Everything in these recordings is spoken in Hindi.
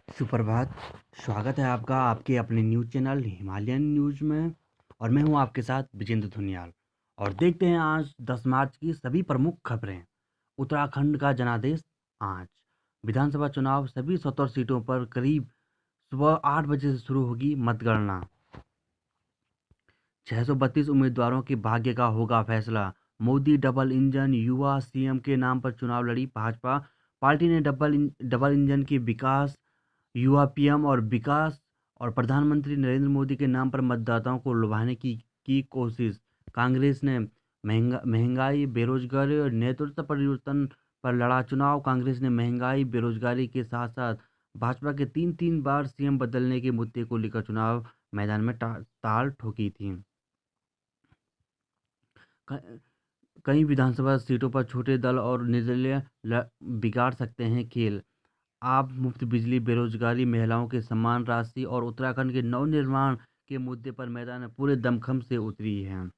सुप्रभात। स्वागत है आपका आपके अपने न्यूज़ चैनल हिमालयन न्यूज़ में। और मैं हूं आपके साथ विजेंद्र धुनियाल। और देखते हैं आज 10 मार्च की सभी प्रमुख खबरें। उत्तराखंड का जनादेश आज। विधानसभा चुनाव सभी 70 सीटों पर करीब सुबह 8 बजे से शुरू होगी मतगणना। 632 उम्मीदवारों के भाग्य का होगा फैसला। मोदी डबल इंजन युवा सीएम के नाम पर चुनाव लड़ी भाजपा। पार्टी ने डबल इंजन के विकास युवा पीएम और विकास और प्रधानमंत्री नरेंद्र मोदी के नाम पर मतदाताओं को लुभाने की कोशिश। कांग्रेस ने महंगाई बेरोजगारी और नेतृत्व परिवर्तन पर लड़ा चुनाव। कांग्रेस ने महंगाई बेरोजगारी के साथ साथ भाजपा के तीन तीन बार सीएम बदलने के मुद्दे को लेकर चुनाव मैदान में ताल ठोकी थी। क- कई विधानसभा सीटों पर छोटे दल और निर्दलीय बिगाड़ सकते हैं खेल। आप मुफ्त बिजली बेरोजगारी महिलाओं के सम्मान राशि और उत्तराखंड के नवनिर्माण के मुद्दे पर मैदान में पूरे दमखम से उतरी है।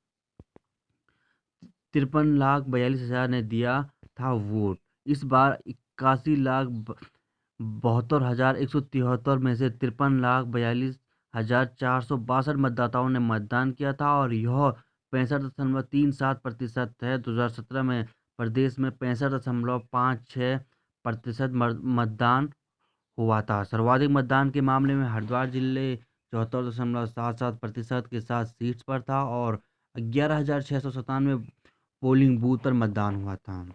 53,42,000 ने दिया था वोट। इस बार 81,72,173 में से 53,42,462 मतदाताओं ने मतदान किया था और यह 65.37% है। 2017 में प्रदेश में 65.56% मतदान हुआ था। सर्वाधिक मतदान के मामले में हरिद्वार जिले 74.77% के साथ शीर्ष पर था और 11,697 पोलिंग बूथ पर मतदान हुआ था।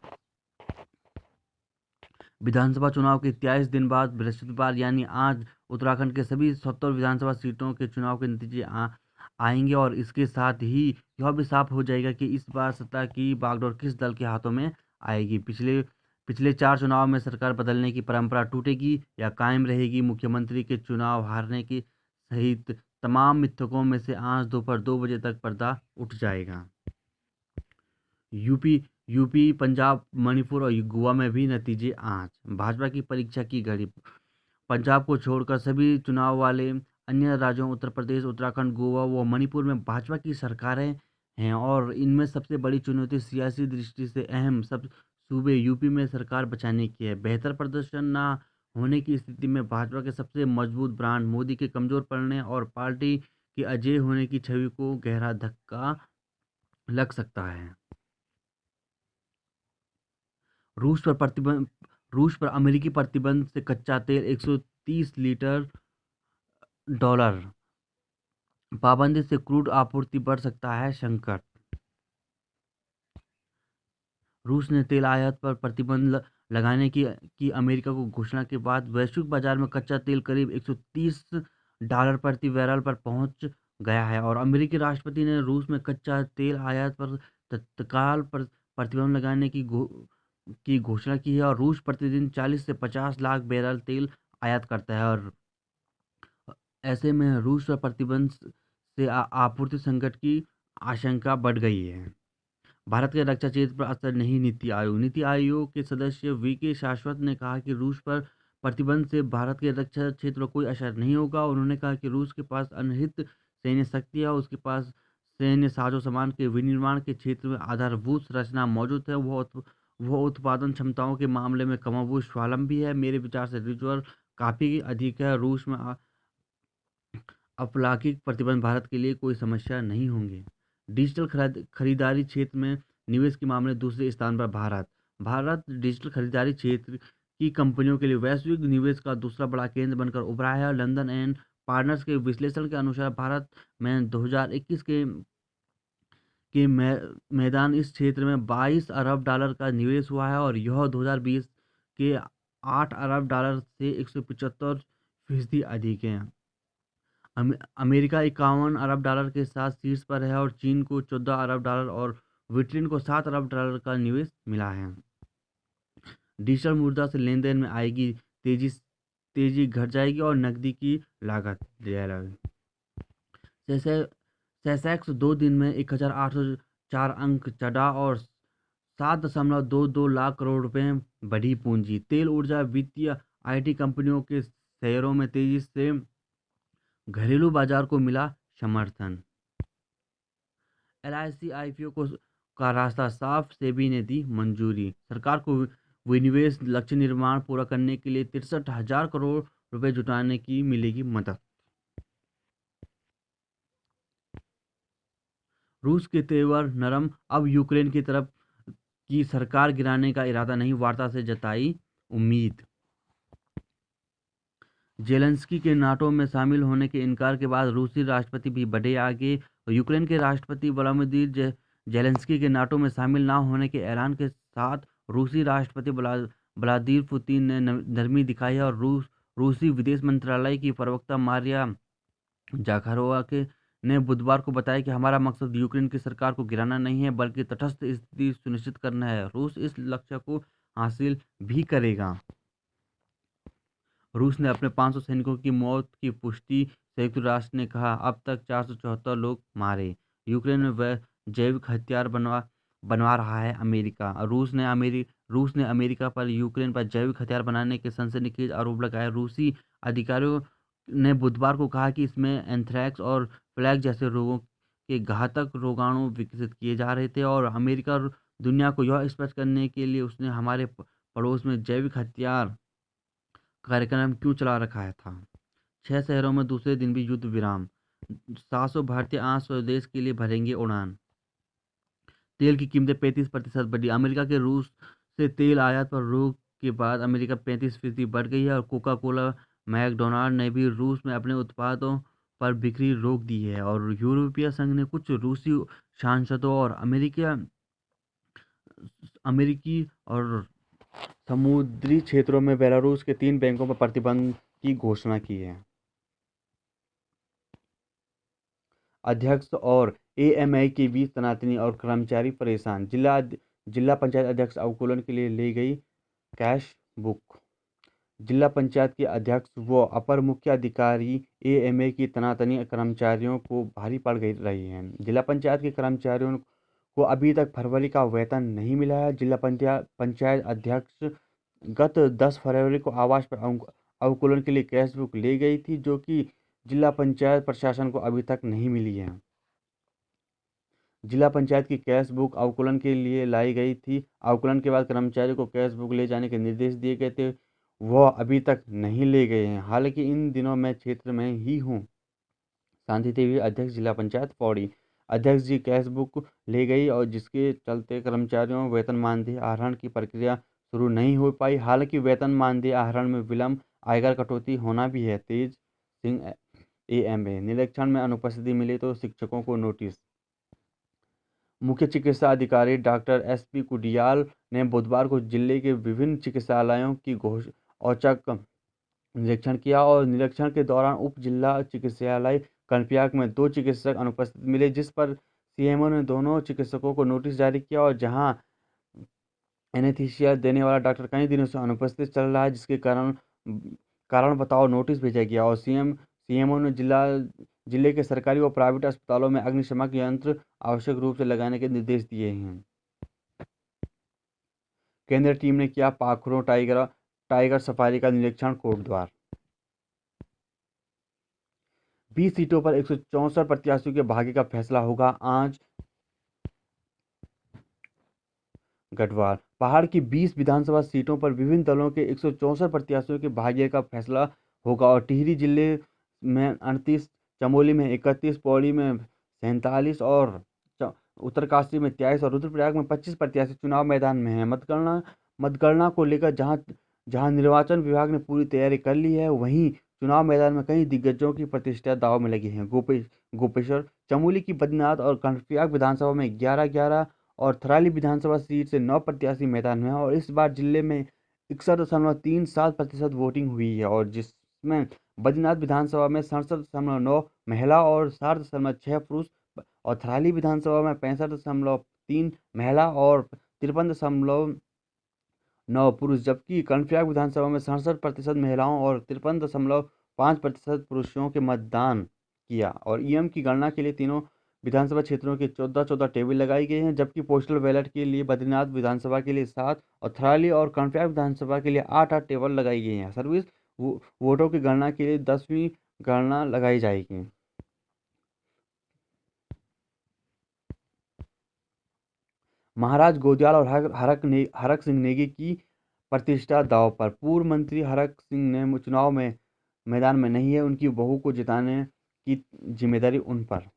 विधानसभा चुनाव के 23 दिन बाद बृहस्पतिवार यानी आज उत्तराखंड के सभी 70 विधानसभा सीटों के चुनाव के नतीजे आएंगे और इसके साथ ही यह भी साफ हो जाएगा कि इस बार सत्ता की बागडोर किस दल के हाथों में आएगी। पिछले पिछले 4 चुनाव में सरकार बदलने की परंपरा टूटेगी या कायम रहेगी। मुख्यमंत्री के चुनाव हारने की सहित तमाम मिथकों में से आज दोपहर 2 बजे तक पर्दा उठ जाएगा। यूपी यूपी पंजाब मणिपुर और गोवा में भी नतीजे आज। भाजपा की परीक्षा की घड़ी। पंजाब को छोड़कर सभी चुनाव वाले अन्य राज्यों उत्तर प्रदेश उत्तराखंड गोवा व मणिपुर में भाजपा की सरकारें हैं और इनमें सबसे बड़ी चुनौती सियासी दृष्टि से अहम सब सूबे यूपी में सरकार बचाने की है। बेहतर प्रदर्शन न होने की स्थिति में भाजपा के सबसे मजबूत ब्रांड मोदी के कमजोर पड़ने और पार्टी के अजेय होने की छवि को गहरा धक्का लग सकता है। रूस पर प्रतिबंध रूस पर अमेरिकी प्रतिबंध से कच्चा तेल 130 लीटर डॉलर पाबंदी से क्रूड आपूर्ति बढ़ सकता है संकट। रूस ने तेल आयात पर प्रतिबंध लगाने की अमेरिका को घोषणा के बाद वैश्विक बाजार में कच्चा तेल करीब 130 डॉलर प्रति बैरल पर पहुंच गया है और अमेरिकी राष्ट्रपति ने रूस में कच्चा तेल आयात पर तत्काल प्रतिबंध लगाने की घोषणा की है और रूस प्रतिदिन 40 से 50 लाख बैरल तेल आयात करता है और ऐसे में रूस पर प्रतिबंध से आपूर्ति संकट की आशंका बढ़ गई है। भारत के रक्षा क्षेत्र पर असर नहीं। नीति आयोग के सदस्य वीके शाश्वत ने कहा कि रूस पर प्रतिबंध से भारत के रक्षा क्षेत्र पर कोई असर नहीं होगा। उन्होंने कहा कि रूस के पास अनहित सैन्य शक्ति है, उसके पास सैन्य साजो सामान के विनिर्माण के क्षेत्र में आधारभूत संरचना मौजूद है, वह उत्पादन क्षमताओं के मामले में कमोबेश स्वावलंबी है। मेरे विचार से रिजर्व काफ़ी अधिक है। रूस में आपलाकिक प्रतिबंध भारत के लिए कोई समस्या नहीं होंगे। डिजिटल खरीदारी क्षेत्र में निवेश के मामले दूसरे स्थान पर भारत। भारत डिजिटल खरीदारी क्षेत्र की कंपनियों के लिए वैश्विक निवेश का दूसरा बड़ा केंद्र बनकर उभरा है। लंदन एंड पार्टनर्स के विश्लेषण के अनुसार भारत में 2021 मैदान इस क्षेत्र में 22 अरब डॉलर का निवेश हुआ है और यह 2020 के 8 अरब डॉलर से 175% अधिक है। अमेरिका 51 अरब डॉलर के साथ शीर्ष पर है और चीन को 14 अरब डॉलर और ब्रिटेन को 7 अरब डॉलर का निवेश मिला है। डिजिटल मुद्रा से लेन देन में आएगी तेजी घट जाएगी और नकदी की लागत सेंसेक्स 2 दिन में 1,804 अंक चढ़ा और 7.22 लाख करोड़ रुपए बढ़ी पूंजी। तेल ऊर्जा वित्तीय आईटी कंपनियों के शेयरों में तेजी से घरेलू बाजार को मिला समर्थन। एलआईसी आईपीओ का रास्ता साफ, सेबी ने दी मंजूरी। सरकार को विनिवेश लक्ष्य निर्माण पूरा करने के लिए 63,000 करोड़ रुपए जुटाने की मिलेगी मदद। रूस के तेवर नरम, अब यूक्रेन की तरफ की सरकार गिराने का इरादा नहीं, वार्ता से जताई उम्मीद। जेलेंस्की के नाटो में शामिल होने के इनकार के बाद रूसी राष्ट्रपति भी बढ़े आगे। यूक्रेन के राष्ट्रपति व्लादिमीर जेलेंस्की के नाटो में शामिल न होने के ऐलान के साथ रूसी राष्ट्रपति व्लादिमीर पुतिन ने नरमी दिखाई है और रूसी विदेश मंत्रालय की प्रवक्ता मारिया जाखारोवा के ने बुधवार को बताया कि हमारा मकसद यूक्रेन की सरकार को गिराना नहीं है, बल्कि तटस्थ स्थिति सुनिश्चित करना है। रूस इस लक्ष्य को हासिल भी करेगा। रूस ने अपने 500 सैनिकों की मौत की पुष्टि। संयुक्त राष्ट्र ने कहा, अब तक 474 लोग मारे। यूक्रेन में वह जैविक हथियार बनवा रहा है अमेरिका। रूस ने अमेरिका पर यूक्रेन पर जैविक हथियार बनाने के सनसनीखेज आरोप लगाए। रूसी अधिकारियों ने बुधवार को कहा कि इसमें एंथ्रैक्स और प्लेग जैसे रोगों के घातक रोगाणु विकसित किए जा रहे थे, और अमेरिका दुनिया को यह स्पष्ट करने के लिए उसने हमारे पड़ोस में जैविक हथियार कार्यक्रम क्यों चला रखा था। 6 शहरों में दूसरे दिन भी युद्ध विराम। 700 भारतीय आज स्वदेश के लिए भरेंगे उड़ान। तेल की कीमतें 35% बढ़ी। अमेरिका के रूस से तेल आयात पर रोक के बाद अमेरिका 35% बढ़ गई है, और कोका कोला मैकडोनाल्ड ने भी रूस में अपने उत्पादों पर बिक्री रोक दी है। और यूरोपीय संघ ने कुछ रूसी सांसदों और अमेरिकी और समुद्री क्षेत्रों में बेलारूस के 3 बैंकों पर प्रतिबंध की घोषणा की है। अध्यक्ष और एएमए के बीच तनातनी और कर्मचारी परेशान। जिला पंचायत अध्यक्ष अवकूलन के लिए ले गई कैश बुक। जिला पंचायत के अध्यक्ष व अपर मुख्य अधिकारी एएमए की तनातनी कर्मचारियों को भारी पड़ रही है। जिला पंचायत के कर्मचारियों को अभी तक फरवरी का वेतन नहीं मिला है। जिला पंचायत अध्यक्ष गत 10 फरवरी को आवास पर अवकूलन के लिए कैश बुक ले गई थी, जो कि जिला पंचायत प्रशासन को अभी तक नहीं मिली है। जिला पंचायत की कैश बुक अवकूलन के लिए लाई गई थी। अवकूलन के बाद कर्मचारी को कैश बुक ले जाने के निर्देश दिए गए थे, वह अभी तक नहीं ले गए हैं। हालांकि इन दिनों मैं क्षेत्र में ही हूँ। शांति देवी, अध्यक्ष जिला पंचायत पौड़ी। अध्यक्ष जी कैश बुक ले गई, और जिसके चलते कर्मचारियों वेतन मानदेय आहरण की प्रक्रिया शुरू नहीं हो पाई। हालांकि वेतन मानदेय आहरण में विलंब, आयकर कटौती होना भी है। तेज सिंह एएमए। निरीक्षण में अनुपस्थिति मिले तो शिक्षकों को नोटिस। मुख्य चिकित्सा अधिकारी डॉक्टर एसपी कुडियाल ने बुधवार को जिले के विभिन्न चिकित्सालयों की औचक निरीक्षण किया, और निरीक्षण के दौरान उप जिला चिकित्सालय कर्णप्रयाग में 2 चिकित्सक अनुपस्थित मिले, जिस पर सीएमओ ने दोनों चिकित्सकों को नोटिस जारी किया। और जहां एनेस्थीसिया देने वाला डॉक्टर कई दिनों से अनुपस्थित चल रहा है, जिसके कारण बताओ नोटिस भेजा गया। और सीएमओ ने जिले के सरकारी और प्राइवेट अस्पतालों में अग्निशमन यंत्र आवश्यक रूप से लगाने के निर्देश दिए हैं। केंद्रीय टीम ने किया पाखरों टाइगर सफारी का निरीक्षण। कोटद्वार 20 सीटों पर 164 प्रत्याशियों के भाग्य का फैसला होगा आज। गढ़वाल पहाड़ की 20 विधानसभा सीटों पर विभिन्न दलों के 164 प्रत्याशियों के भाग्य का फैसला होगा, और टिहरी जिले में 38, चमोली में 31, पौड़ी में 47 और उत्तरकाशी में 23 और रुद्रप्रयाग में 25 प्रत्याशी चुनाव मैदान में हैं। मतगणना को लेकर जहां निर्वाचन विभाग ने पूरी तैयारी कर ली है, वहीं चुनाव मैदान में कई दिग्गजों की प्रतिष्ठा दांव में लगी है। गोपेश्वर, चमोली की बद्रीनाथ और कर्णप्रयाग विधानसभा में 11-11 और थराली विधानसभा सीट से 9 प्रत्याशी मैदान में हैं, और इस बार जिले में 61.37% वोटिंग हुई है, और जिसमें बद्रीनाथ विधानसभा में 67.9 महिला और 60.6 पुरुष, और थराली विधानसभा में 65.3 महिला और 53.9 पुरुष, जबकि कर्णप्रयाग विधानसभा में 67% महिलाओं और 53.5% पुरुषों के मतदान किया। और ईवीएम की गणना के लिए तीनों विधानसभा क्षेत्रों के 14-14 टेबल लगाई गई हैं, जबकि पोस्टल बैलेट के लिए बद्रीनाथ विधानसभा के लिए 7 और थराली और कर्णप्रयाग विधानसभा के लिए 8-8 टेबल लगाई गई हैं। सर्विस वोटों की गणना के लिए 10वीं गणना लगाई जाएगी। महाराज गोदियाल और हरक सिंह नेगी की प्रतिष्ठा दांव पर। पूर्व मंत्री हरक सिंह ने चुनाव में मैदान में नहीं है, उनकी बहू को जिताने की जिम्मेदारी उन पर।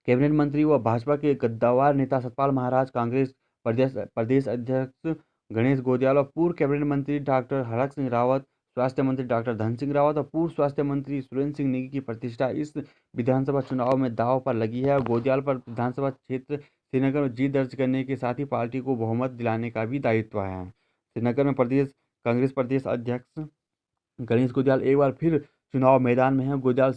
कैबिनेट मंत्री व भाजपा के कद्दावर नेता सतपाल महाराज, कांग्रेस प्रदेश प्रदेश अध्यक्ष गणेश गोदियाल और पूर्व कैबिनेट मंत्री डॉक्टर हरक सिंह रावत, स्वास्थ्य मंत्री डॉक्टर धन सिंह रावत और पूर्व स्वास्थ्य मंत्री सुरेंद्र सिंह नेगी की प्रतिष्ठा इस विधानसभा चुनाव में दांव पर लगी है और गोदियाल पर विधानसभा क्षेत्र श्रीनगर में जीत दर्ज करने के साथ ही पार्टी को बहुमत दिलाने का भी दायित्व है। श्रीनगर में प्रदेश कांग्रेस प्रदेश अध्यक्ष गणेश गोदियाल एक बार फिर चुनाव मैदान में हैं। गोदियाल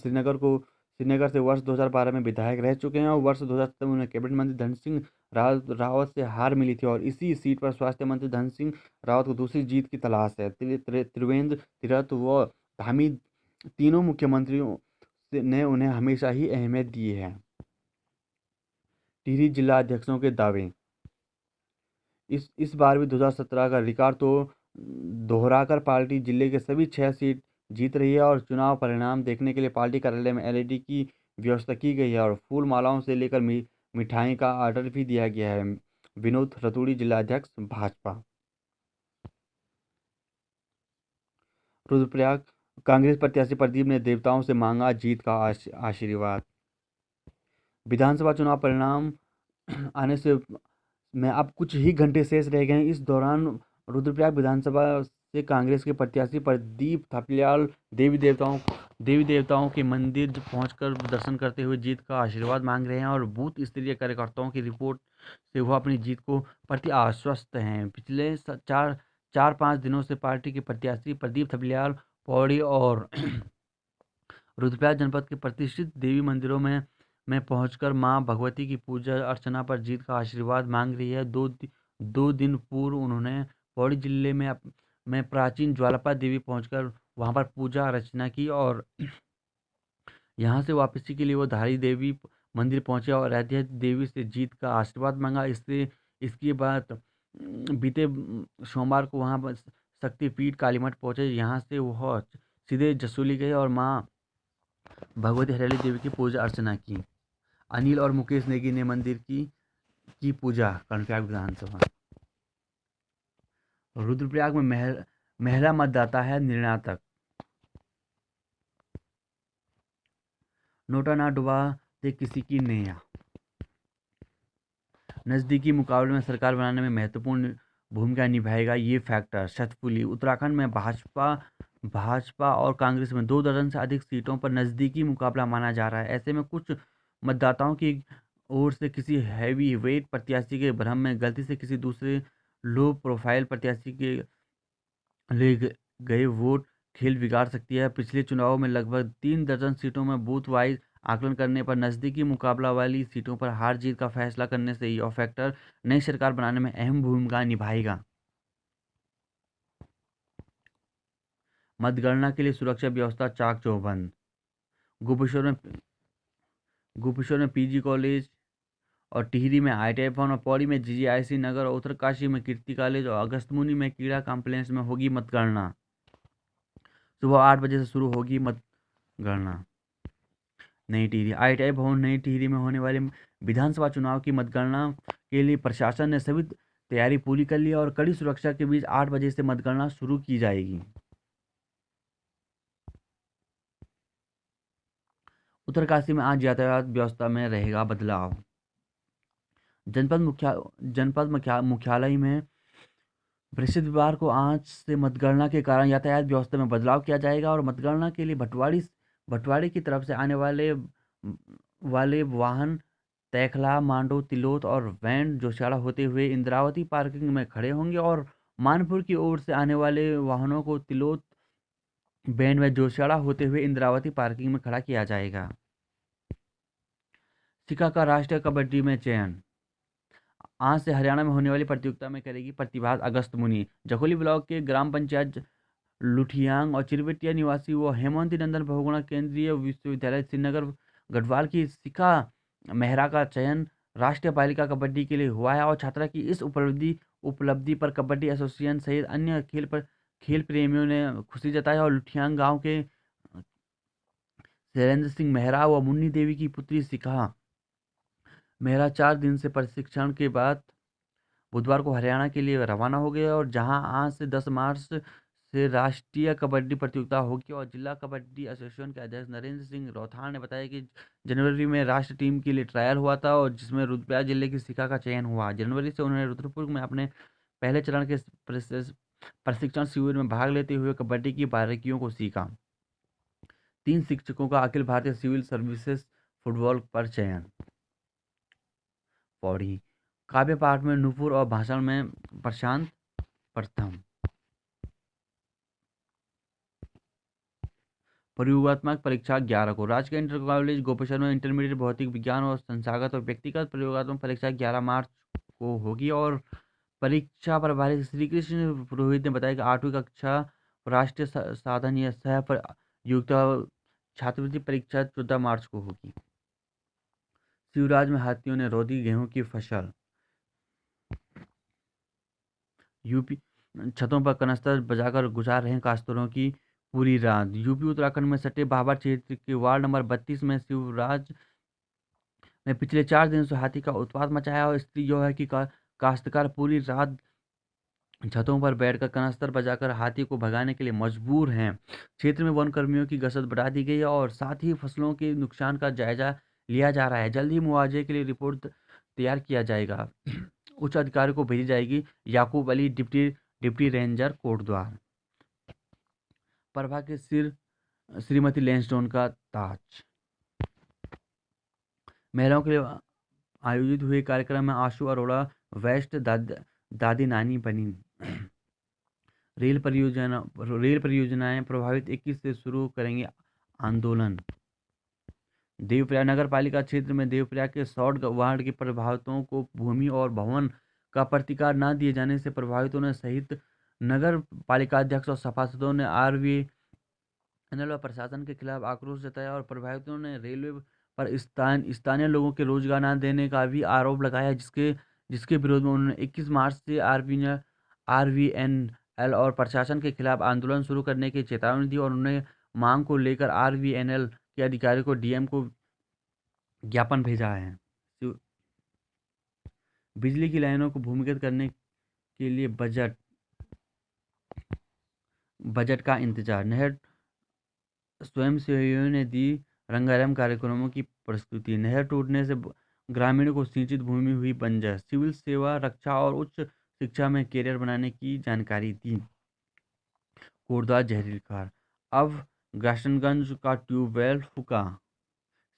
श्रीनगर से वर्ष 2012 में विधायक रह चुके हैं और वर्ष 2017 में उन्हें कैबिनेट मंत्री धन सिंह रावत से हार मिली थी और इसी सीट पर स्वास्थ्य मंत्री धन सिंह रावत को दूसरी जीत की तलाश है। त्रिवेंद्र तीरथ व धामी तीनों मुख्यमंत्रियों ने उन्हें हमेशा ही अहमियत दी है। टिहरी जिला अध्यक्षों के दावे। इस बार भी 2017 का रिकॉर्ड तो दोहराकर पार्टी जिले के सभी 6 सीट जीत रही है और चुनाव परिणाम देखने के लिए पार्टी कार्यालय में एलईडी की व्यवस्था की गई है और फूल मालाओं से लेकर मिठाई का ऑर्डर भी दिया गया है। विनोद रतूड़ी, जिला अध्यक्ष भाजपा। रुद्रप्रयाग कांग्रेस प्रत्याशी प्रदीप ने देवताओं से मांगा जीत का आशीर्वाद। विधानसभा चुनाव परिणाम आने से में अब कुछ ही घंटे शेष रह गए हैं। इस दौरान रुद्रप्रयाग विधानसभा से कांग्रेस के प्रत्याशी प्रदीप थपलियाल देवी देवताओं के मंदिर पहुंचकर दर्शन करते हुए जीत का आशीर्वाद मांग रहे हैं और बूथ स्तरीय कार्यकर्ताओं की रिपोर्ट से वह अपनी जीत को प्रति आश्वस्त हैं। पिछले 4-5 दिनों से पार्टी के प्रत्याशी प्रदीप थपलियाल पौड़ी और रुद्रप्रयाग जनपद के प्रतिष्ठित देवी मंदिरों में पहुंचकर मां भगवती की पूजा अर्चना पर जीत का आशीर्वाद मांग रही है। दो दिन पूर्व उन्होंने पौड़ी जिले में प्राचीन ज्वालापा देवी पहुंचकर वहां पर पूजा अर्चना की और यहां से वापसी के लिए वो धारी देवी मंदिर पहुंचे और अयोध्या देवी से जीत का आशीर्वाद मांगा। इसके बाद बीते सोमवार को वहां पर शक्तिपीठ कालीमठ पहुंचे। यहाँ से वह सीधे जसोली गए और मां भगवती हरियाली देवी की पूजा अर्चना की। अनिल और मुकेश नेगी ने मंदिर की पूजा। कर्णप्रयाग विधानसभा। रुद्रप्रयाग में महिला मतदाता है निर्णायक। नोटा ना डुबा दे किसी की नैया। नज़दीकी मुकाबले में सरकार बनाने में महत्वपूर्ण भूमिका निभाएगा ये फैक्टर। शतपुली। उत्तराखंड में भाजपा और कांग्रेस में 2 दर्जन से अधिक सीटों पर नज़दीकी मुकाबला माना जा रहा है। ऐसे में कुछ मतदाताओं की ओर से किसी हैवी वेट प्रत्याशी के भ्रम में गलती से किसी दूसरे लो प्रोफाइल प्रत्याशी के ले गए वोट खेल बिगाड़ सकती है। पिछले चुनाव में लगभग 3 दर्जन सीटों में बूथ वाइज आकलन करने पर नज़दीकी मुकाबला वाली सीटों पर हार जीत का फैसला करने से यह फैक्टर नई सरकार बनाने में अहम भूमिका निभाएगा। मतगणना के लिए सुरक्षा व्यवस्था चाक चौबंद। गोपेश्वर में पीजी कॉलेज और टिहरी में ITI भवन और पौड़ी में GGIC नगर और उत्तरकाशी में कीर्ति कॉलेज और अगस्तमुनि में कीड़ा कॉम्प्लेक्स में होगी मतगणना। सुबह 8 बजे से शुरू होगी मतगणना। नई टिहरी। ITI भवन नई टिहरी में होने वाले विधानसभा चुनाव की मतगणना के लिए प्रशासन ने सभी तैयारी पूरी कर ली और कड़ी सुरक्षा के बीच 8 बजे से मतगणना शुरू की जाएगी। उत्तरकाशी में आज यातायात व्यवस्था में रहेगा बदलाव। जनपद मुख्यालय में बृहस्पतिवार को आज से मतगणना के कारण यातायात व्यवस्था में बदलाव किया जाएगा और मतगणना के लिए भटवाड़ी की तरफ से आने वाले वाहन तैखला, मांडो, तिलोत और वैन जोशियाड़ा होते हुए इंद्रावती पार्किंग में खड़े होंगे और मानपुर की ओर से आने वाले वाहनों को तिलोत, बैंड में जोशियाड़ा होते हुए इंद्रावती पार्किंग में खड़ा किया जाएगा। सिक्का का राष्ट्रीय कबड्डी में चयन। आज से हरियाणा में होने वाली प्रतियोगिता में करेगी प्रतिभाग अगस्तमुनि। जखोली ब्लॉक के ग्राम पंचायत लुठियांग और चिरबेटिया निवासी व हेमवती नंदन बहुगुणा केंद्रीय विश्वविद्यालय श्रीनगर गढ़वाल की शिखा मेहरा का चयन राष्ट्रीय बालिका कबड्डी के लिए हुआ है और छात्रा की इस उपलब्धि पर कबड्डी एसोसिएशन सहित अन्य खेल प्रेमियों ने खुशी जताई और लुठियांग गांव के शैलेंद्र सिंह मेहरा व मुन्नी देवी की पुत्री शिखा मेहरा 4 दिन से प्रशिक्षण के बाद बुधवार को हरियाणा के लिए रवाना हो गए और जहां आज से 10 मार्च से राष्ट्रीय कबड्डी प्रतियोगिता होगी। और जिला कबड्डी एसोसिएशन के अध्यक्ष नरेंद्र सिंह रौथार ने बताया कि जनवरी में राष्ट्रीय टीम के लिए ट्रायल हुआ था और जिसमें रुद्रप्रयाग जिले की शिखा का चयन हुआ। जनवरी से उन्होंने रुद्रपुर में अपने पहले चरण के प्रशिक्षण शिविर में भाग लेते हुए कबड्डी की बारीकियों को सीखा। 3 शिक्षकों का Akhil Bharatiya civil services football पर चयन। पौड़ी काव्य पाठ में नूपुर और भाषण में प्रशांत प्रथम। प्रयोगात्मक परीक्षा 11 को। राजकीय इंटर कॉलेज गोपेश्वर में इंटरमीडिएट भौतिक विज्ञान और संस्थागत और व्यक्तिगत प्रयोगात्मक परीक्षा 11 मार्च को होगी। और परीक्षा प्रभारी श्री कृष्ण पुरोहित ने बताया कि 8वीं कक्षा राष्ट्रीय साधन या सह प्रतियोगिता छात्रवृत्ति परीक्षा 14 मार्च को होगी। शिवराज में हाथियों ने रौंदी गेहूं की फसल। यूपी छतों पर कनस्तर बजाकर गुजार रहे काश्तकारों की पूरी रात। यूपी उत्तराखंड में सटे भाबर क्षेत्र के वार्ड नंबर 32 में शिवराज ने पिछले 4 दिनों से हाथी का उत्पात मचाया और स्त्री जो है कि काश्तकार पूरी रात छतों पर बैठकर कनस्तर बजाकर हाथी को भगाने के लिए मजबूर हैं। क्षेत्र में वन कर्मियों की गश्त बढ़ा दी गई है और साथ ही फसलों के नुकसान का जायजा लिया जा रहा है। जल्द ही मुआवजे के लिए रिपोर्ट तैयार किया जाएगा। उच्च अधिकारियों को भेजी जाएगी। याकूब अली डिप्टी रेंजर कोटद्वार। प्रभा के सिर श्रीमती लैंसडौन का ताज। महिलाओं के लिए आयोजित हुए कार्यक्रम में आशु अरोड़ा वेस्ट दादी नानी बनी। रेल परियोजनाएं प्रभावित 21 से शुरू करेंगे आंदोलन। देवप्रयाग नगर पालिका क्षेत्र में देवप्रयाग के 100 वार्ड के प्रभावितों को भूमि और भवन का प्रतिकार न दिए जाने से प्रभावितों सहित नगर पालिका अध्यक्ष और सभासदों ने आरवीएनएल और प्रशासन के खिलाफ आक्रोश जताया और प्रभावितों ने रेलवे पर स्थानीय लोगों के रोजगार न देने का भी आरोप लगाया, जिसके विरोध में उन्होंने 21 मार्च से आरवीएनएल और प्रशासन के खिलाफ आंदोलन शुरू करने की चेतावनी दी। और उन्होंने मांग को लेकर आरवीएनएल के अधिकारियों को डीएम को ज्ञापन भेजा है। बिजली की लाइनों को भूमिगत करने के लिए बजट का इंतजार। नहर स्वयंसेवियों ने दी रंगारंग कार्यक्रमों की प्रस्तुति। नहर टूटने से ग्रामीणों को सिंचित भूमि हुई बंजर। सिविल सेवा, रक्षा और उच्च शिक्षा में कैरियर बनाने की जानकारी दी। कोटद्वार जहरीली खार। अब गाशनगंज का ट्यूबवेल फूका,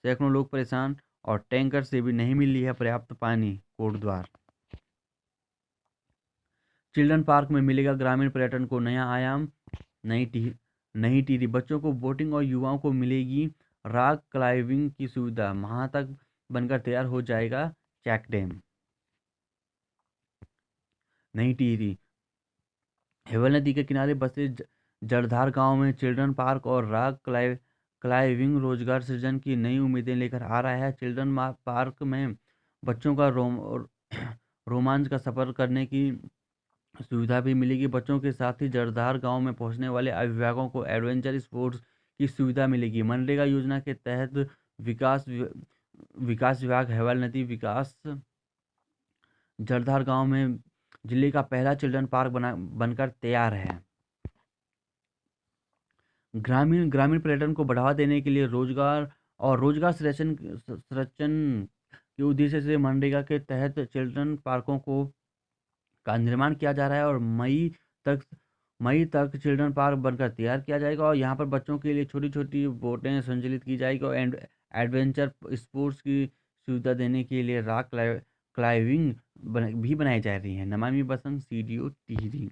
सैकड़ों लोग परेशान और टैंकर से भी नहीं मिल रही है पर्याप्त पानी। कोटद्वार। चिल्ड्रन पार्क में मिलेगा ग्रामीण पर्यटन को नया आयाम। नई टिहरी बच्चों को बोटिंग और युवाओं को मिलेगी रॉक क्लाइंबिंग की सुविधा। माह तक बनकर तैयार हो जाएगा चेक डैम। नई टिहरी हेवल नदी के किनारे बसे जड़धार गांव में चिल्ड्रन पार्क और रॉक क्लाइंबिंग रोजगार सृजन की नई उम्मीदें लेकर आ रहा है। चिल्ड्रन पार्क में बच्चों का रोमांच का सफर करने की सुविधा भी मिलेगी। बच्चों के साथ ही जड़धार गांव में पहुंचने वाले अभिभावकों को एडवेंचर स्पोर्ट्स की सुविधा मिलेगी। मनरेगा योजना के तहत विकास विभाग हेवल नदी विकास जड़धार गांव में जिले का पहला चिल्ड्रन पार्क बनकर तैयार है। ग्रामीण पर्यटन को बढ़ावा देने के लिए रोजगार सृजन के उद्देश्य से मनरेगा के तहत चिल्ड्रन पार्कों का निर्माण किया जा रहा है और मई तक चिल्ड्रन पार्क बनकर तैयार किया जाएगा। और यहाँ पर बच्चों के लिए छोटी छोटी बोटें संचालित की जाएगी और एडवेंचर स्पोर्ट्स की सुविधा देने के लिए रॉक क्लाइंबिंग भी बनाई जा रही है। नमामि बसंत सीडीओ टिहरी।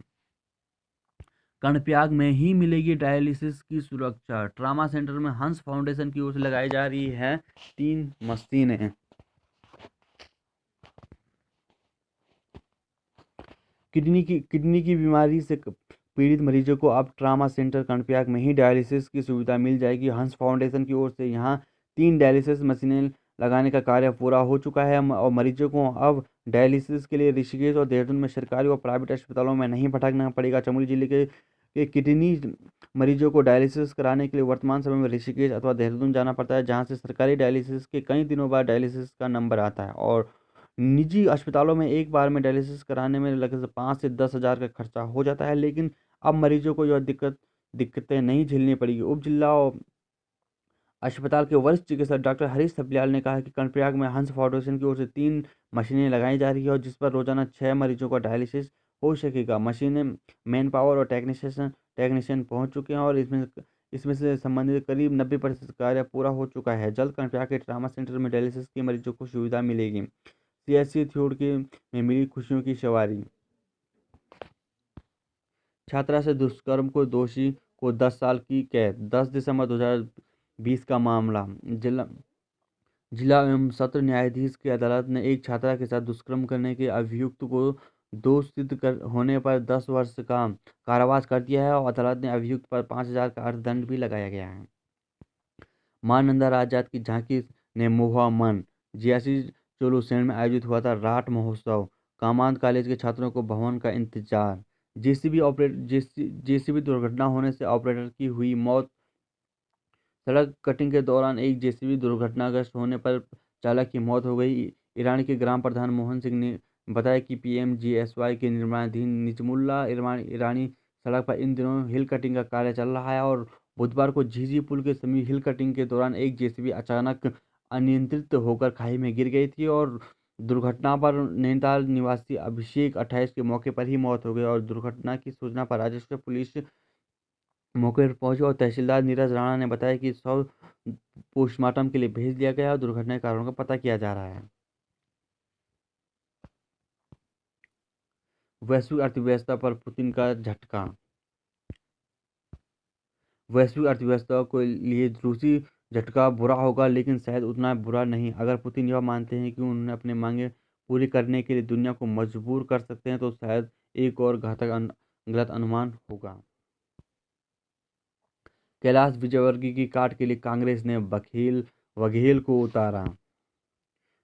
कर्णप्रयाग में ही मिलेगी डायलिसिस की सुरक्षा। ट्रामा सेंटर में हंस फाउंडेशन की ओर से लगाई जा रही है 3 मशीनें। किडनी की बीमारी से पीड़ित मरीजों को अब ट्रामा सेंटर कर्णप्रयाग में ही डायलिसिस की सुविधा मिल जाएगी। हंस फाउंडेशन की ओर से यहां 3 डायलिसिस मशीनें लगाने का कार्य पूरा हो चुका है और मरीजों को अब डायलिसिस के लिए ऋषिकेश और देहरादून में सरकारी और प्राइवेट अस्पतालों में नहीं भटकना पड़ेगा। चमोली जिले के किडनी मरीजों को डायलिसिस कराने के लिए वर्तमान समय में ऋषिकेश अथवा देहरादून जाना पड़ता है, जहाँ से सरकारी डायलिसिस के कई दिनों बाद डायलिसिस का नंबर आता है और निजी अस्पतालों में एक बार में डायलिसिस कराने में लगभग 5 से 10 हज़ार का खर्चा हो जाता है। लेकिन अब मरीजों को यह दिक्कतें नहीं झेलनी पड़ेगी। उप जिला अस्पताल के वरिष्ठ चिकित्सक डॉक्टर हरीश थपलियाल ने कहा कि कर्णप्रयाग में हंस फाउंडेशन की ओर से 3 मशीनें लगाई जा रही है और जिस पर रोजाना 6 मरीजों का डायलिसिस हो सकेगा। मशीनें, मैन पावर और टेक्नीशियन पहुंच चुके हैं और इसमें से संबंधित करीब 90% कार्य पूरा हो चुका है। जल्द कर्णप्रयाग के ट्रामा सेंटर में डायलिसिस के मरीजों को सुविधा मिलेगी। सीएचसी थ्योड़ के में मिली खुशियों की सवारी। छात्रा से दुष्कर्म को दोषी को 10 साल की कैद। 10 दिसंबर 2020 का मामला। जिला जिला एवं सत्र न्यायाधीश की अदालत ने एक छात्रा के साथ दुष्कर्म करने के अभियुक्त को दोष सिद्ध होने पर 10 वर्ष का कारावास कर दिया है और अदालत ने अभियुक्त पर 5,000 का अर्थदंड भी लगाया गया है। मां नंदा राजजात की झांकी ने मोहा मन। जियासी चोलूसेण में आयोजित हुआ था राट महोत्सव। कामांध कॉलेज के छात्रों को भवन का इंतजार। जेसीबी दुर्घटना होने से ऑपरेटर की हुई मौत। सड़क कटिंग के दौरान एक जेसीबी दुर्घटनाग्रस्त होने पर चालक की मौत हो गई। ईरानी के ग्राम प्रधान मोहन सिंह ने बताया कि पीएमजीएसवाई के निर्माणाधीन निजमुल्ला ईरानी सड़क पर इन दिनों हिल कटिंग का कार्य चल रहा है और बुधवार को झीझी पुल के समीप हिल कटिंग के दौरान एक जेसीबी अचानक अनियंत्रित होकर खाई में गिर गई थी और दुर्घटना पर नैनीताल निवासी अभिषेक 28 के मौके पर ही मौत हो गई और दुर्घटना की सूचना पर राजस्व पुलिस मौके पर पहुंची और तहसीलदार नीरज राणा ने बताया कि शव पोस्टमार्टम के लिए भेज दिया गया है और दुर्घटना के कारणों का पता किया जा रहा है। वैश्विक अर्थव्यवस्था पर पुतिन का झटका। वैश्विक अर्थव्यवस्था के लिए रूसी झटका बुरा होगा, लेकिन शायद उतना बुरा नहीं। अगर पुतिन यह मानते हैं कि उन्होंने अपनी मांगें पूरी करने के लिए दुनिया को मजबूर कर सकते हैं तो शायद एक और घातक गलत अनुमान होगा। कैलाश विजयवर्गीय की काट के लिए कांग्रेस ने वघेल को उतारा।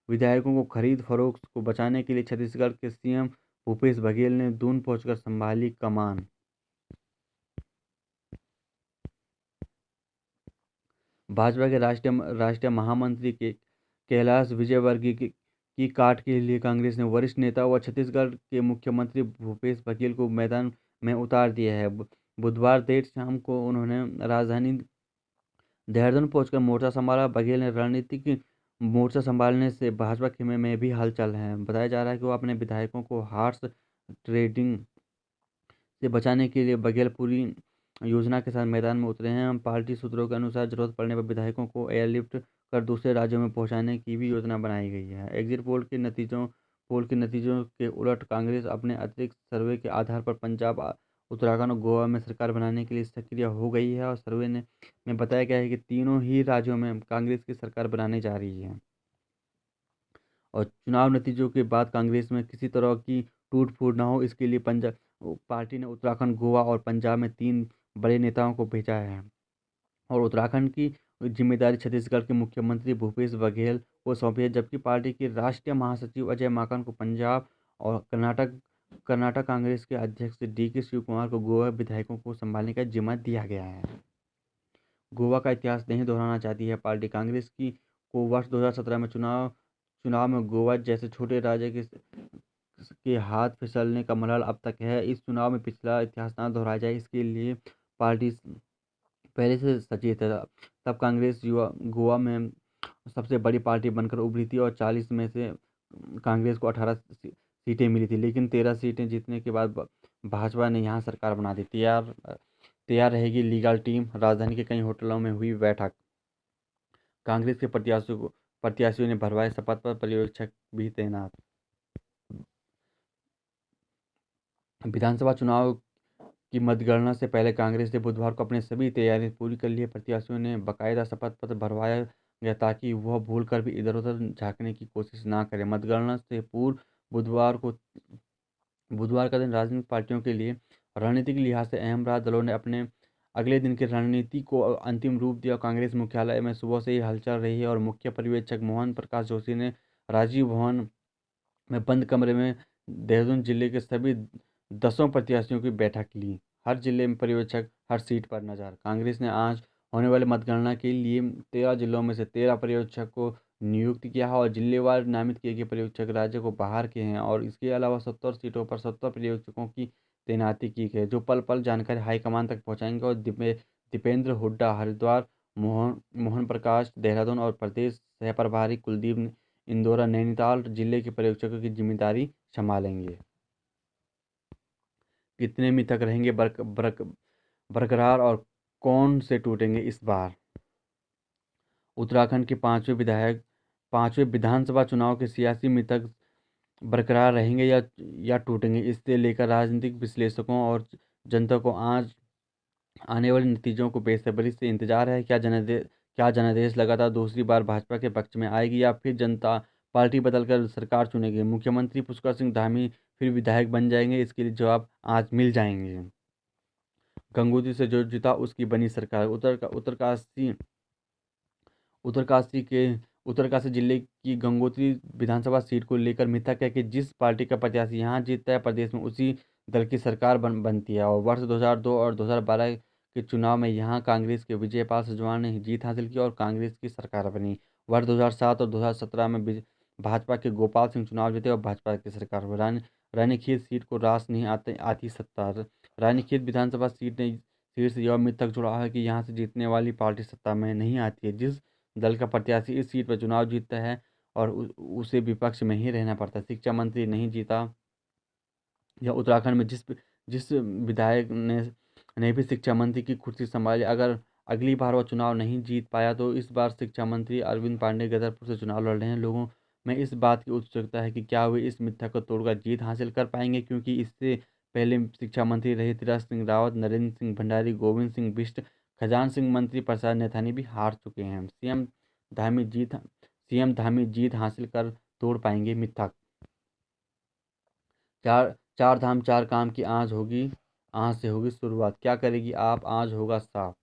विधायकों को खरीद फरोख्त को बचाने के लिए छत्तीसगढ़ के सीएम भूपेश बघेल ने दून पहुंचकर संभाली कमान। भाजपा के राष्ट्रीय महामंत्री के कैलाश विजयवर्गीय की काट के लिए कांग्रेस ने वरिष्ठ नेता व छत्तीसगढ़ के मुख्यमंत्री भूपेश बघेल को मैदान में उतार दिया है। बुधवार देर शाम को उन्होंने राजधानी देहरादून पहुंचकर मोर्चा संभाला। बघेल ने रणनीतिक मोर्चा संभालने से भाजपा खेमे में भी हलचल है। बताया जा रहा है कि वो अपने विधायकों को हॉर्स ट्रेडिंग से बचाने के लिए बघेल पूरी योजना के साथ मैदान में उतरे हैं। पार्टी सूत्रों के अनुसार जरूरत पड़ने पर विधायकों को एयरलिफ्ट कर दूसरे राज्यों में पहुंचाने की भी योजना बनाई गई है। एग्जिट पोल के नतीजों के उलट कांग्रेस अपने अतिरिक्त सर्वे के आधार पर पंजाब, उत्तराखंड और गोवा में सरकार बनाने के लिए सक्रिय हो गई है और सर्वे में बताया गया है कि तीनों ही राज्यों में कांग्रेस की सरकार बनाने जा रही है। और चुनाव नतीजों के बाद कांग्रेस में किसी तरह की टूट फूट ना हो, इसके लिए पंजाब पार्टी ने उत्तराखंड, गोवा और पंजाब में 3 बड़े नेताओं को भेजा है और उत्तराखंड की जिम्मेदारी छत्तीसगढ़ के मुख्यमंत्री भूपेश बघेल को सौंपी है, जबकि पार्टी के राष्ट्रीय महासचिव अजय माकन को पंजाब और कर्नाटक कांग्रेस के अध्यक्ष डीके शिवकुमार को गोवा विधायकों को संभालने का जिम्मा दिया गया है। गोवा का इतिहास नहीं दोहराना चाहती है पार्टी। कांग्रेस को वर्ष 2017 में चुनाव में गोवा जैसे छोटे राज्य के हाथ फिसलने का मलाल अब तक है। इस चुनाव में पिछला इतिहास ना दोहराया जाए, इसके लिए पार्टी पहले से सचेत है। तब कांग्रेस गोवा में सबसे बड़ी पार्टी बनकर उभरी थी और 40 में से कांग्रेस को 18 सीटें मिली थी, लेकिन 13 सीटें जीतने के बाद भाजपा ने यहाँ सरकार बना दी। तैयार रहेगी लीगल टीम। राजधानी के कई होटलों में हुई बैठक। कांग्रेस के प्रत्याशियों ने भरवाए शपथ पर पर्यवेक्षक भी तैनात। विधानसभा चुनाव की मतगणना से पहले कांग्रेस ने बुधवार को अपनी सभी तैयारियां पूरी कर ली है। प्रत्याशियों ने बाकायदा शपथ पत्र भरवाया गया ताकि वह भूल कर भी इधर उधर झांकने की कोशिश ना करें। मतगणना से पूर्व बुधवार का दिन राजनीतिक पार्टियों के लिए रणनीतिक लिहाज से अहम रहा। दलों ने अपने अगले दिन की रणनीति को अंतिम रूप दिया। कांग्रेस मुख्यालय में सुबह से ही हलचल रही है और मुख्य पर्यवेक्षक मोहन प्रकाश जोशी ने राजीव भवन में बंद कमरे में देहरादून जिले के सभी 10 प्रत्याशियों की बैठक ली। हर जिले में पर्यवेक्षक, हर सीट पर नजर। कांग्रेस ने आज होने वाली मतगणना के लिए 13 जिलों में से 13 पर्यवेक्षक को नियुक्त किया है और जिलेवार नामित किए गए पर्यवेक्षक राज्य को बाहर के हैं और इसके अलावा 70 सीटों पर 70 पर्यवेक्षकों की तैनाती की गई, जो पल पल जानकारी हाईकमान तक पहुंचाएंगे। और दीपेंद्र हुड्डा हरिद्वार, मोहन प्रकाश देहरादून और प्रदेश सह प्रभारी कुलदीप इंदौरा नैनीताल जिले के पर्यवेक्षकों की जिम्मेदारी संभालेंगे। कितने मिथक रहेंगे बरकरार और कौन से टूटेंगे इस बार? उत्तराखंड के पांचवें विधानसभा चुनाव के सियासी मिथक बरकरार रहेंगे या टूटेंगे, इससे लेकर राजनीतिक विश्लेषकों और जनता को आज आने वाले नतीजों को बेसब्री से इंतजार है। क्या जनादेश लगातार दूसरी बार भाजपा के पक्ष में आएगी या फिर जनता पार्टी बदलकर सरकार चुनेगी? मुख्यमंत्री पुष्कर सिंह धामी फिर विधायक बन जाएंगे? इसके लिए जवाब आज मिल जाएंगे। गंगोत्री से जो जीता उसकी बनी सरकार। उत्तरकाशी के उत्तरकाशी जिले की गंगोत्री विधानसभा सीट को लेकर मिथक है कि जिस पार्टी का प्रत्याशी यहां जीतता है प्रदेश में उसी दल की सरकार बनती है। और वर्ष 2002 और 2012 के चुनाव में यहां कांग्रेस के विजयपाल सजवान ने जीत हासिल की और कांग्रेस की सरकार बनी। वर्ष 2007 और 2017 में भाजपा के गोपाल सिंह चुनाव जीते और भाजपा की सरकार हुई। रानीखेत सीट को रास नहीं आती सत्ता। रानीखेत विधानसभा सीट से यह मिथक जुड़ा है कि यहाँ से जीतने वाली पार्टी सत्ता में नहीं आती है। जिस दल का प्रत्याशी इस सीट पर चुनाव जीतता है और उसे विपक्ष में ही रहना पड़ता है। शिक्षा मंत्री नहीं जीता या उत्तराखंड में जिस विधायक ने भी शिक्षा मंत्री की कुर्सी संभाली, अगर अगली बार वह चुनाव नहीं जीत पाया तो इस बार शिक्षा मंत्री अरविंद पांडे गदरपुर से चुनाव लड़ रहे हैं। लोगों में इस बात की उत्सुकता है कि क्या वे इस मिथक को तोड़कर जीत हासिल कर पाएंगे, क्योंकि इससे पहले शिक्षा मंत्री रहे तीरथ सिंह रावत, नरेंद्र सिंह भंडारी, गोविंद सिंह बिष्ट, खजान सिंह मंत्री प्रसाद नैथानी भी हार चुके हैं। सीएम धामी जीत हासिल कर तोड़ पाएंगे मिथक। चार धाम चार काम की आज से होगी शुरुआत। क्या करेगी आप? आज होगा साफ।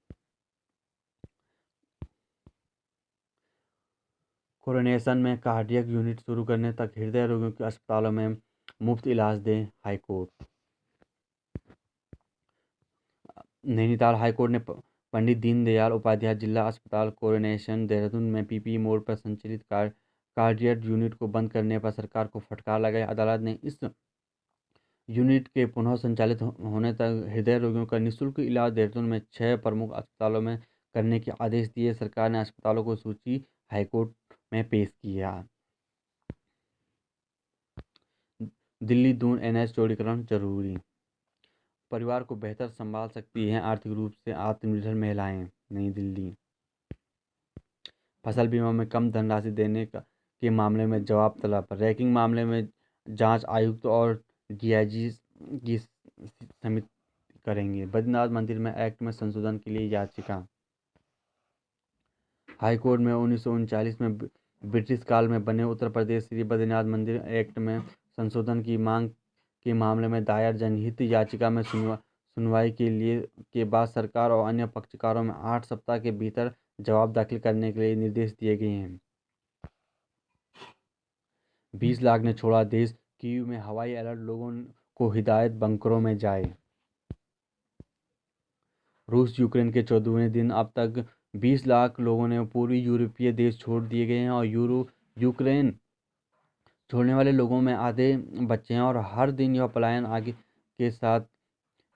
कोरोनेशन में कार्डियक यूनिट शुरू करने तक हृदय रोगियों के अस्पतालों में मुफ्त इलाज दें हाईकोर्ट। नैनीताल हाईकोर्ट ने पंडित दीनदयाल उपाध्याय जिला अस्पताल कोरोनेशन देहरादून में पीपीई मोड पर संचालित कार्डियक यूनिट को बंद करने पर सरकार को फटकार लगाई। अदालत ने इस यूनिट के पुनः संचालित होने तक हृदय रोगियों का निःशुल्क इलाज देहरादून में 6 प्रमुख अस्पतालों में करने के आदेश दिए। सरकार ने अस्पतालों को सूची हाईकोर्ट में पेश किया। दिल्ली दून एनएच चौड़ीकरण जरूरी। परिवार को बेहतर संभाल सकती हैं आर्थिक रूप से आत्मनिर्भर महिलाएं। नई दिल्ली। फसल बीमा में कम धनराशि देने के मामले में जवाब तलब। रैंकिंग मामले में जांच आयुक्त और डीआईजी की समिति करेंगे। बद्रीनाथ मंदिर में एक्ट में संशोधन के लिए याचिका। हाईकोर्ट में 1939 में ब्रिटिश काल में बने उत्तर प्रदेश श्री बद्रीनाथ मंदिर एक्ट में संशोधन की मांग के मामले में दायर जनहित याचिका में सुनवाई के बाद सरकार और अन्य पक्षकारों में 8 सप्ताह के भीतर जवाब दाखिल करने के लिए निर्देश दिए गए हैं। 20 लाख ने छोड़ा देश। कीव में हवाई अलर्ट, लोगों को हिदायत बंकरों में जाए। रूस यूक्रेन के 14वें दिन अब तक 20 लाख लोगों ने पूर्वी यूरोपीय देश छोड़ दिए गए हैं और यूक्रेन छोड़ने वाले लोगों में आधे बच्चे हैं और हर दिन यह पलायन आगे के साथ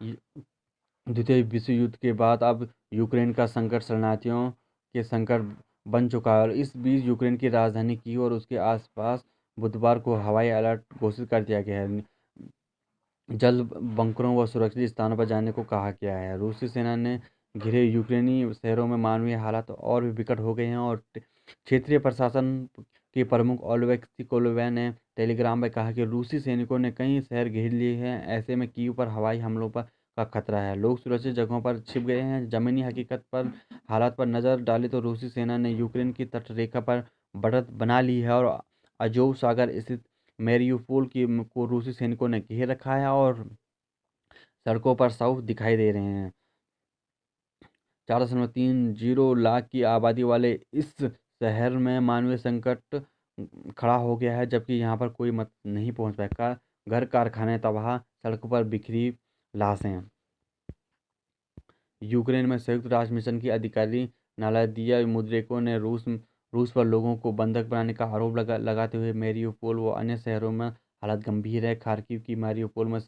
द्वितीय विश्व युद्ध के बाद अब यूक्रेन का संकट शरणार्थियों के संकट बन चुका है। और इस बीच यूक्रेन की राजधानी कीव और उसके आसपास बुधवार को हवाई अलर्ट घोषित कर दिया गया है। जल्द बंकरों व सुरक्षित स्थानों पर जाने को कहा गया है। रूसी सेना ने घिरे यूक्रेनी शहरों में मानवीय हालात और भी विकट हो गए हैं और क्षेत्रीय प्रशासन के प्रमुख ओलेक्सी कोलोव ने टेलीग्राम में कहा कि रूसी सैनिकों ने कई शहर घेर लिए हैं। ऐसे में कीव पर हवाई हमलों का खतरा है। लोग सुरक्षित जगहों पर छिप गए हैं। जमीनी हकीकत पर हालात पर नज़र डालें तो रूसी सेना ने यूक्रेन की तटरेखा पर बढ़त बना ली है और अजोव सागर स्थित मैरियुपोल को रूसी सैनिकों ने घेर रखा है और सड़कों पर शव दिखाई दे रहे हैं। 4.30 लाख की आबादी वाले इस शहर में मानवीय संकट खड़ा हो गया है, जबकि यहाँ पर कोई मत नहीं पहुँच पाया। घर कारखाने तबाह, सड़कों पर बिखरी लाशें। यूक्रेन में संयुक्त राष्ट्र मिशन की अधिकारी नादिया मुद्रेको ने रूस पर लोगों को बंधक बनाने का आरोप लगाते हुए मैरियुपोल व अन्य शहरों में हालत गंभीर है। खार्किव की मैरियुपोल में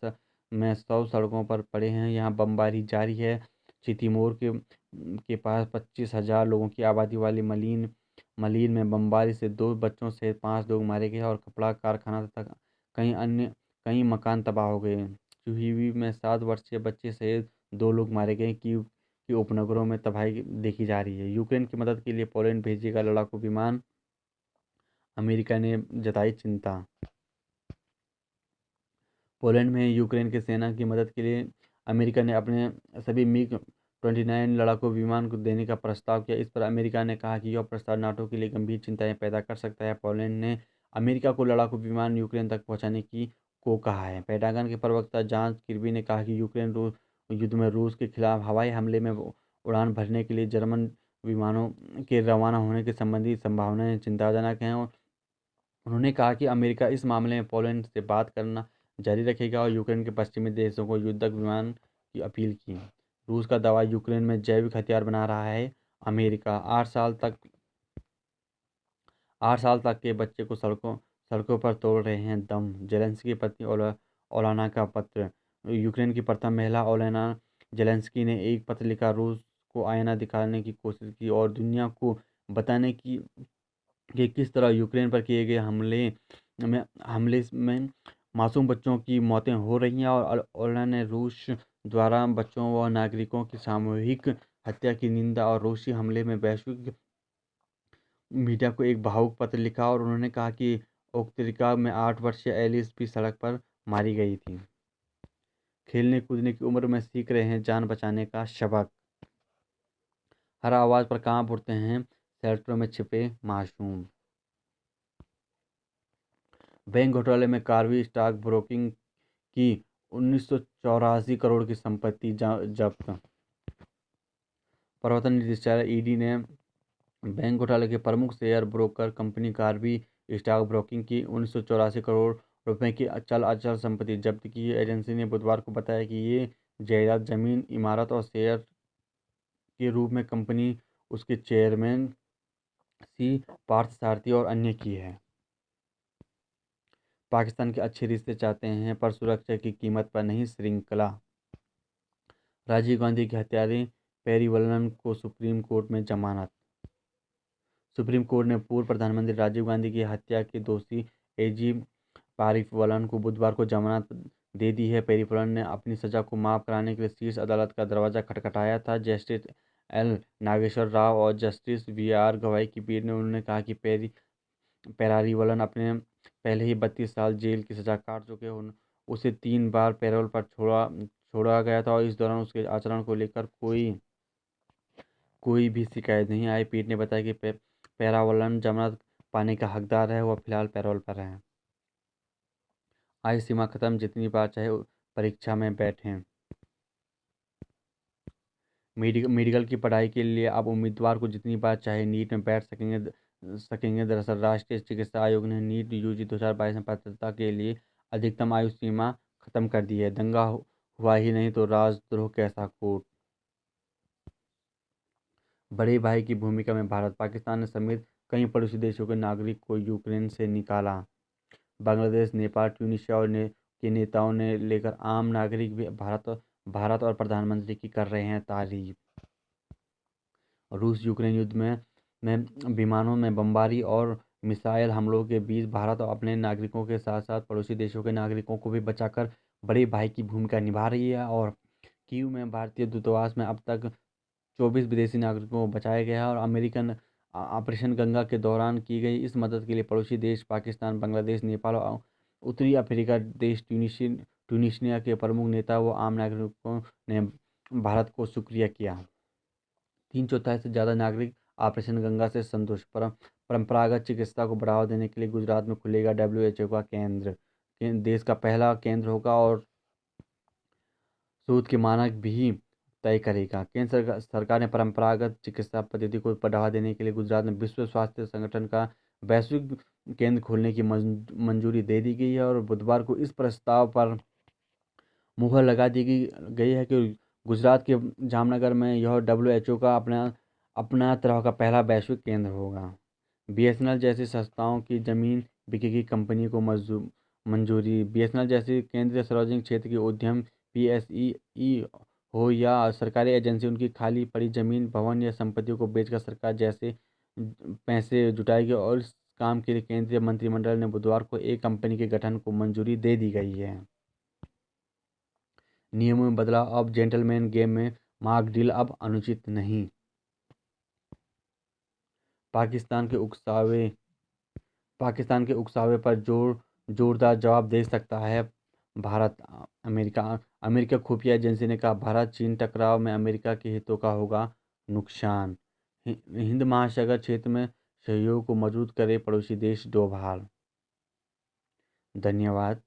में 100 सड़कों पर पड़े हैं। यहाँ बमबारी जारी है। चितिमोर के पास 25,000 लोगों की आबादी वाली मलीन में बमबारी से 2 बच्चों सहित 5 लोग मारे गए और कपड़ा कारखाना तथा कई मकान तबाह हो गए। चुहिवी में 7 वर्षीय बच्चे सहित 2 लोग मारे गए। कीव के उपनगरों में तबाही देखी जा रही है। यूक्रेन की मदद के लिए पोलैंड भेजेगा लड़ाकू विमान, अमेरिका ने जताई चिंता। पोलैंड में यूक्रेन की सेना की मदद के लिए अमेरिका ने अपने सभी मिग-29 लड़ाकू विमान को देने का प्रस्ताव किया। इस पर अमेरिका ने कहा कि यह प्रस्ताव नाटो के लिए गंभीर चिंताएं पैदा कर सकता है। पोलैंड ने अमेरिका को लड़ाकू विमान यूक्रेन तक पहुंचाने को कहा है। पेंटागन के प्रवक्ता जॉन किर्बी ने कहा कि यूक्रेन युद्ध में रूस के खिलाफ हवाई हमले में उड़ान भरने के लिए जर्मन विमानों के रवाना होने के संबंधी संभावनाएं चिंताजनक हैं। और उन्होंने कहा कि अमेरिका इस मामले में पोलैंड से बात करना जारी रखेगा और यूक्रेन के पश्चिमी देशों को युद्धक विमान की अपील की। रूस का दावा, यूक्रेन में जैविक हथियार बना रहा है अमेरिका। 8 साल तक के बच्चे को सड़कों पर तोड़ रहे हैं दम। जेलेंस्की की पत्नी ओलाना का पत्र। यूक्रेन की प्रथम महिला ओलेना जेलेंस्की ने एक पत्र लिखा, रूस को आईना दिखाने की कोशिश की और दुनिया को बताने की कि किस तरह यूक्रेन पर किए गए हमले में मासूम बच्चों की मौतें हो रही हैं। और ओलाना ने रूस द्वारा बच्चों व नागरिकों की सामूहिक हत्या की निंदा और रूसी हमले में वैश्विक मीडिया को एक भावुक पत्र लिखा। और उन्होंने कहा कि ओक्तिका में 8 वर्षीय एलिस भी सड़क पर मारी गई थी। खेलने कूदने की उम्र में सीख रहे हैं जान बचाने का सबक। हर आवाज़ पर कांप उठते हैं शेल्टरों में छिपे मासूम। बैंक घोटाले में कार्वी स्टॉक ब्रोकिंग की 1984 करोड़ की संपत्ति जब्त। प्रवर्तन निदेशालय ईडी ने बैंक घोटाले के प्रमुख share broker company Karvy stock broking की 1984 करोड़ रुपए की चल अचल संपत्ति जब्त की है। एजेंसी ने बुधवार को बताया कि ये जायदाद जमीन, इमारत और शेयर के रूप में कंपनी, उसके चेयरमैन सी पार्थसारथी और अन्य की है। पाकिस्तान के अच्छे रिश्ते चाहते हैं पर सुरक्षा की कीमत पर नहीं, श्रृंखला। राजीव गांधी के हत्यारे पेरीवलन को सुप्रीम कोर्ट में जमानत। सुप्रीम कोर्ट ने पूर्व प्रधानमंत्री राजीव गांधी की हत्या के दोषी एजी पेरीवलन को बुधवार को जमानत दे दी है। पेरीवलन ने अपनी सजा को माफ कराने के लिए शीर्ष अदालत का दरवाजा खटखटाया था। जस्टिस एल नागेश्वर राव और जस्टिस वी.आर. गवाई की पीठ ने उन्होंने कहा कि पेरीवलन अपने पहले ही 32 साल जेल की सजा काट चुके हैं। उसे 3 बार पैरोल पर छोड़ा गया था और इस दौरान उसके आचरण को लेकर कोई भी शिकायत नहीं आई। पीठ ने बताया कि पेरीवलन जमानत पाने का हकदार है। वह फिलहाल पैरोल पर है। आयु सीमा खत्म, जितनी बार चाहे परीक्षा में बैठें। मेडिकल की पढ़ाई के लिए अब उम्मीदवार को जितनी बार चाहे नीट में बैठ सकेंगे। दरअसल राष्ट्रीय चिकित्सा आयोग ने नीट यूजी 2022 में पात्रता के लिए अधिकतम आयु सीमा खत्म कर दी है। दंगा हुआ ही नहीं तो राजद्रोह कैसा कोर्ट। बड़े भाई की भूमिका में भारत, पाकिस्तान समेत कई पड़ोसी देशों के नागरिक को यूक्रेन से निकाला। बांग्लादेश, नेपाल, ट्यूनीशिया के नेताओं ने लेकर आम नागरिक भी भारत और प्रधानमंत्री की कर रहे हैं तारीफ। रूस यूक्रेन युद्ध में विमानों में बमबारी और मिसाइल हमलों के बीच भारत अपने नागरिकों के साथ साथ पड़ोसी देशों के नागरिकों को भी बचाकर बड़े भाई की भूमिका निभा रही है। और कीव में भारतीय दूतावास में अब तक 24 विदेशी नागरिकों को बचाया गया है। और अमेरिकन ऑपरेशन गंगा के दौरान की गई इस मदद के लिए पड़ोसी देश पाकिस्तान, बांग्लादेश, नेपाल और उत्तरी अफ्रीका देश ट्यूनीशिया के प्रमुख नेता व आम नागरिकों ने भारत को शुक्रिया किया। 3/4 से ज़्यादा नागरिक ऑपरेशन गंगा से संतुष्ट। परंपरागत चिकित्सा को बढ़ावा देने के लिए गुजरात में खुलेगा WHO का केंद्र। देश का पहला केंद्र होगा और शोध के मानक भी तय करेगा। केंद्र सरकार ने परंपरागत चिकित्सा पद्धति को बढ़ावा देने के लिए गुजरात में विश्व स्वास्थ्य संगठन का वैश्विक केंद्र खोलने की मंजूरी दे दी गई है। और बुधवार को इस प्रस्ताव पर मुहर लगा दी गई है कि गुजरात के जामनगर में यह WHO का अपना तरह का पहला वैश्विक केंद्र होगा। BSNL जैसी संस्थाओं की ज़मीन बिकेगी, कंपनी को मंजूरी। बीएसएनएल जैसी केंद्रीय सार्वजनिक क्षेत्र की उद्यम पीएसई हो या सरकारी एजेंसी उनकी खाली पड़ी जमीन, भवन या संपत्तियों को बेचकर सरकार जैसे पैसे जुटाएगी और इस काम के लिए केंद्रीय मंत्रिमंडल ने बुधवार को एक कंपनी के गठन को मंजूरी दे दी गई है। नियमों में बदलाव, अब जेंटलमैन गेम में मार्क डील अब अनुचित नहीं। पाकिस्तान के उकसावे पाकिस्तान के उकसावे पर जोरदार जवाब दे सकता है भारत। अमेरिका अमेरिका खुफिया एजेंसी ने कहा, भारत चीन टकराव में अमेरिका के हितों का होगा नुकसान। हिंद महासागर क्षेत्र में सहयोग को मजबूत करे पड़ोसी देश डोभाल। धन्यवाद।